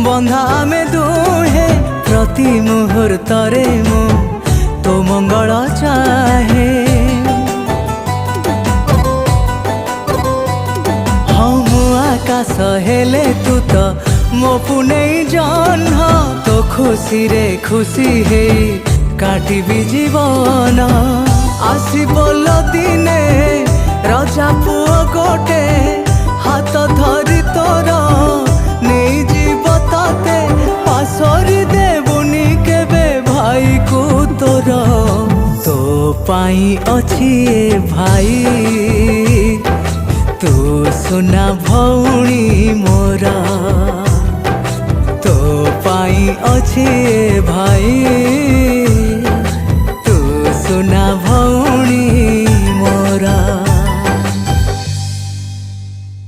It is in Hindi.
बंधा आमे दुहे प्रति मुहूर्तरे मु तो मंगल चाहे। हाँ मु आकाश हेले तू तो मो पुने जन्ह तो खुशी रे खुशी हे काटिबी जीवन। आसी बोल दिने रजा पुओ गोटे हाथ धरी तोर नहीं जीव ताते पासरी देबुनी केबे भाई को तोर। तो पाई अछि ए भाई तू सुना भौणी मोरा। तो पाई अछि ए भाई